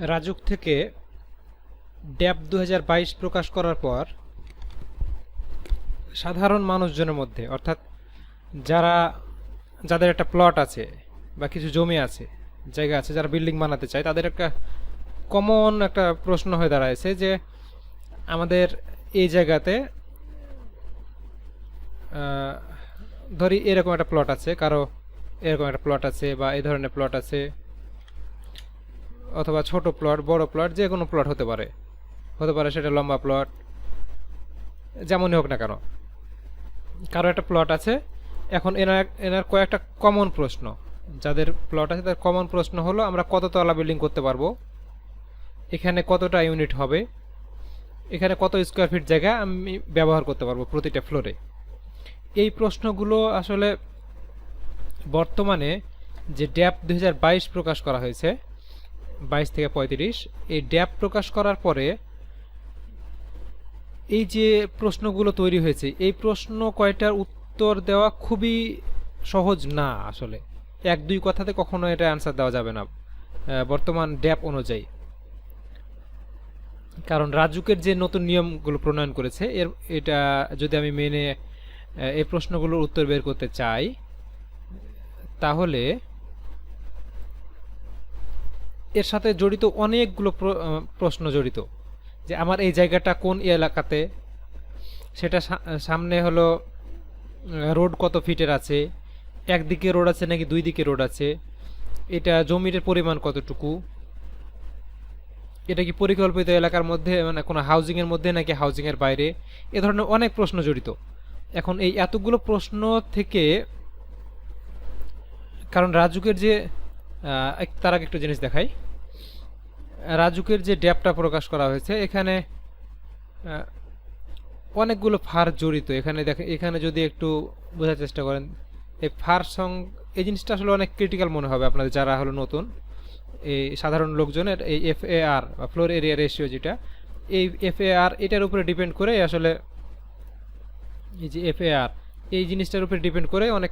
রাজুক থেকে ড্যাব ২০২২ প্রকাশ করার পর সাধারণ মানুষজনের মধ্যে, অর্থাৎ যারা যাদের একটা প্লট আছে বা কিছু জমি আছে, জায়গা আছে, যারা বিল্ডিং বানাতে চায়, তাদের একটা কমন একটা প্রশ্ন হয়ে দাঁড়াইছে যে আমাদের এই জায়গাতে আহ, ধরি এরকম একটা প্লট আছে, কারো এরকম একটা প্লট আছে বা এই ধরনের প্লট আছে, অথবা ছোট প্লট, বড় প্লট, যে কোনো প্লট হতে পারে, সেটা লম্বা প্লট, যেমনই হোক না কেন, কারো একটা প্লট আছে। এখন এনার এনার কয়েকটা কমন প্রশ্ন, যাদের প্লট আছে তার কমন প্রশ্ন হলো আমরা কততলা বিল্ডিং করতে পারবো, এখানে কতটা ইউনিট হবে, এখানে কত স্কোয়ার ফিট জায়গা আমি ব্যবহার করতে পারবো প্রতিটা ফ্লোরে। এই প্রশ্নগুলো আসলে বর্তমানে যে ড্যাব ২০২২ প্রকাশ করা হয়েছে, ২২ থেকে ৩৫, এই ড্যাব প্রকাশ করার পরে এই যে প্রশ্নগুলো তৈরি হয়েছে, এই প্রশ্ন কয়টার উত্তর দেওয়া খুবই সহজ না আসলে। এক দুই কথাতে কখনো এটা অ্যান্সার দেওয়া যাবে না বর্তমান ড্যাব অনুযায়ী। কারণ রাজুকের যে নতুন নিয়মগুলো প্রণয়ন করেছে, এটা যদি আমি মেনে এই প্রশ্নগুলোর উত্তর বের করতে চাই, তাহলে এর সাথে জড়িত অনেকগুলো প্রশ্ন জড়িত। যে আমার এই জায়গাটা কোন এলাকাতে, সেটা সামনে হলো রোড কত ফিটের আছে, একদিকে রোড আছে নাকি দুই দিকে রোড আছে, এটা জমির পরিমাণ কতটুকু, এটা কি পরিকল্পিত এলাকার মধ্যে, মানে কোনো হাউজিংয়ের মধ্যে নাকি হাউজিংয়ের বাইরে, এ ধরনের অনেক প্রশ্ন জড়িত। এখন এই এতগুলো প্রশ্ন থেকে, কারণ রাজুকের যে তার আগে একটু জিনিস দেখাই, রাজুকের যে ড্যাবটা প্রকাশ করা হয়েছে, এখানে অনেকগুলো ফার জড়িত। এখানে দেখেন, এখানে যদি একটু বোঝার চেষ্টা করেন, এই ফার এই জিনিসটা আসলে অনেক ক্রিটিক্যাল মনে হবে আপনাদের যারা হলো নতুন। এই সাধারণ লোকজনের এই FAR বা ফ্লোর এরিয়া রেশিও, যেটা এই FAR, এটার উপরে ডিপেন্ড করে আসলে, এই যে FAR, এই জিনিসটার উপরে ডিপেন্ড করে অনেক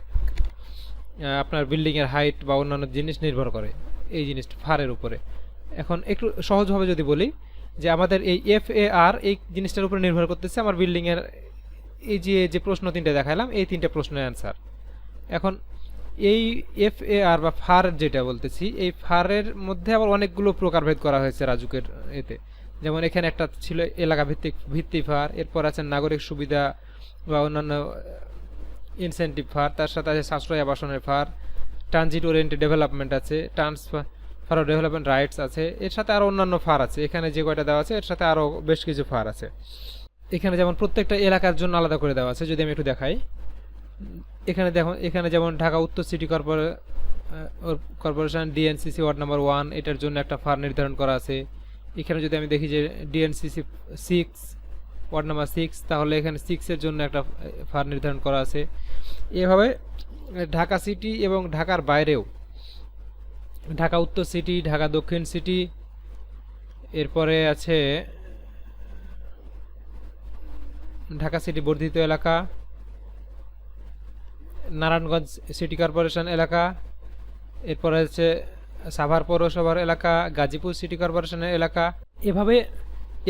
আপনার বিল্ডিংয়ের হাইট বা অন্যান্য জিনিস নির্ভর করে এই জিনিসটা ফারের উপরে। এখন একটু সহজভাবে যদি বলি যে আমাদের এই FAR এই জিনিসটার উপরে নির্ভর করতেছে আমার বিল্ডিংয়ের, এই যে যে প্রশ্ন তিনটে দেখালাম, এই তিনটে প্রশ্নের অ্যান্সার। এখন এই FAR বা ফার যেটা বলতেছি, এই ফারের মধ্যে আবার অনেকগুলো প্রকারভেদ করা হয়েছে রাজুকের এতে। যেমন এখানে একটা ছিল এলাকা ভিত্তিক ফার, এরপর আছে নাগরিক সুবিধা বা অন্যান্য ইনসেন্টিভ ফার, তার সাথে আছে সাশ্রয় আবাসনের ফার, ট্রানজিট ওরিয়েন্টেড ডেভেলপমেন্ট আছে, ট্রান্সফার অফ ডেভেলপমেন্ট রাইটস আছে, এর সাথে আরও অন্যান্য ফার আছে। এখানে যে কয়টা দেওয়া আছে এর সাথে আরও বেশ কিছু ফার আছে। এখানে যেমন প্রত্যেকটা এলাকার জন্য আলাদা করে দেওয়া আছে। যদি আমি একটু দেখাই, এখানে দেখুন, এখানে যেমন ঢাকা উত্তর city corporation DNCC ward number 1, এটার জন্য একটা ফার নির্ধারণ করা আছে। এখানে যদি আমি দেখি যে DNCC 6 ওয়ার্ড নাম্বার 6, তাহলে এখানে 6-এর জন্য একটা ফার নির্ধারণ করা আছে। এভাবে ঢাকা সিটি এবং ঢাকার বাইরেও, ঢাকা উত্তর সিটি, ঢাকা দক্ষিণ সিটি, এরপরে আছে ঢাকা সিটি বর্ধিত এলাকা, নারায়ণগঞ্জ সিটি কর্পোরেশন এলাকা, এরপরে আছে সাভার পৌরসভার এলাকা, গাজীপুর সিটি কর্পোরেশনের এলাকা। এভাবে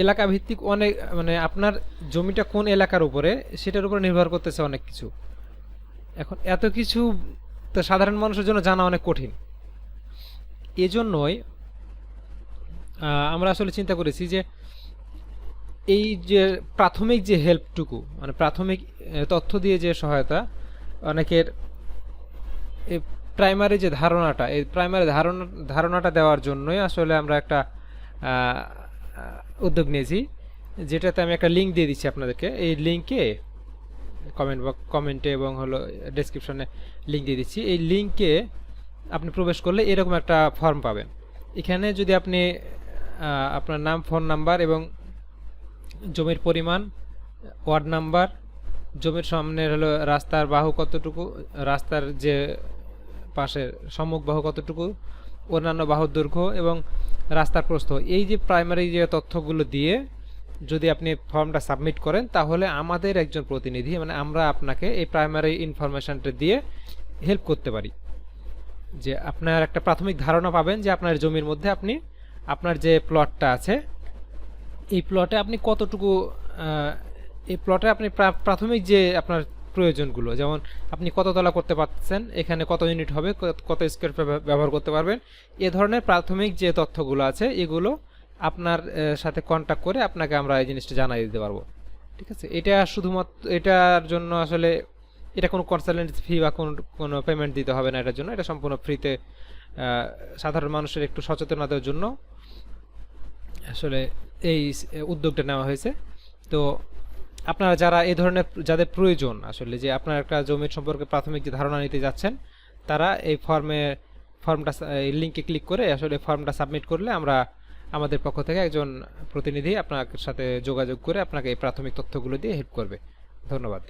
এলাকা ভিত্তিক অনেক, মানে আপনার জমিটা কোন এলাকার উপরে সেটার উপরে নির্ভর করতেছে অনেক কিছু। এখন এত কিছু তো সাধারণ মানুষের জন্য জানা অনেক কঠিন। এজন্যই আমরা আসলে চিন্তা করেছি যে এই যে প্রাথমিক যে হেল্পটুকু, মানে প্রাথমিক তথ্য দিয়ে যে সহায়তা, অনেকের এই প্রাইমারি যে ধারণাটা, এই প্রাইমারি ধারণাটা দেওয়ার জন্যই আসলে আমরা একটা উদ্যোগ নিয়েছি, যেটাতে আমি একটা লিঙ্ক দিয়ে দিচ্ছি আপনাদেরকে। এই লিঙ্কে কমেন্টে এবং হলো ডেসক্রিপশনে লিঙ্ক দিয়ে দিচ্ছি। এই লিঙ্কে আপনি প্রবেশ করলে এরকম একটা ফর্ম পাবেন। এখানে যদি আপনি আপনার নাম, ফোন নাম্বার এবং জমির পরিমাণ, ওয়ার্ড নাম্বার, জমির সামনের হলো রাস্তার বাহু কতটুকু, রাস্তার যে পাশের সম্মুখ বাহু কতটুকু, অন্যান্য বাহুর দৈর্ঘ্য এবং রাস্তার প্রস্থ, এই যে প্রাইমারি যে তথ্যগুলো দিয়ে যদি আপনি ফর্মটা সাবমিট করেন, তাহলে আমাদের একজন প্রতিনিধি, মানে আমরা আপনাকে এই প্রাইমারি ইনফরমেশনটা দিয়ে হেল্প করতে পারি। যে আপনার একটা প্রাথমিক ধারণা পাবেন যে আপনার জমির মধ্যে আপনি আপনার যে প্লটটা আছে এই প্লটে আপনি কতটুকু এই প্লটে আপনি প্রাথমিক যে আপনার প্রয়োজনগুলো, যেমন আপনি কত তলা করতে পারছেন, এখানে কত ইউনিট হবে, কত স্কোয়ার ফিট ব্যবহার করতে পারবেন, এ ধরনের প্রাথমিক যে তথ্যগুলো আছে এগুলো আপনার সাথে কন্ট্যাক্ট করে আপনাকে আমরা এই জিনিসটা জানাই দিতে পারবো। ঠিক আছে, এটা শুধুমাত্র এটার জন্য আসলে এটা কোনো কনসালটেন্সি ফি বা কোনো পেমেন্ট দিতে হবে না এটার জন্য, এটা সম্পূর্ণ ফ্রিতে সাধারণ মানুষের একটু সচেতনতার জন্য আসলে এই উদ্যোগটা নেওয়া হয়েছে। তো আপনারা যারা এই ধরনের যাদের প্রয়োজন আসলে যে আপনার একটা জমির সম্পর্কে প্রাথমিক যে ধারণা নিতে যাচ্ছেন, তারা এই ফর্মটা এই লিঙ্কে ক্লিক করে আসলে ফর্মটা সাবমিট করলে আমরা আমাদের পক্ষ থেকে একজন প্রতিনিধি আপনার সাথে যোগাযোগ করে আপনাকে এই প্রাথমিক তথ্যগুলো দিয়ে হেল্প করবে। ধন্যবাদ।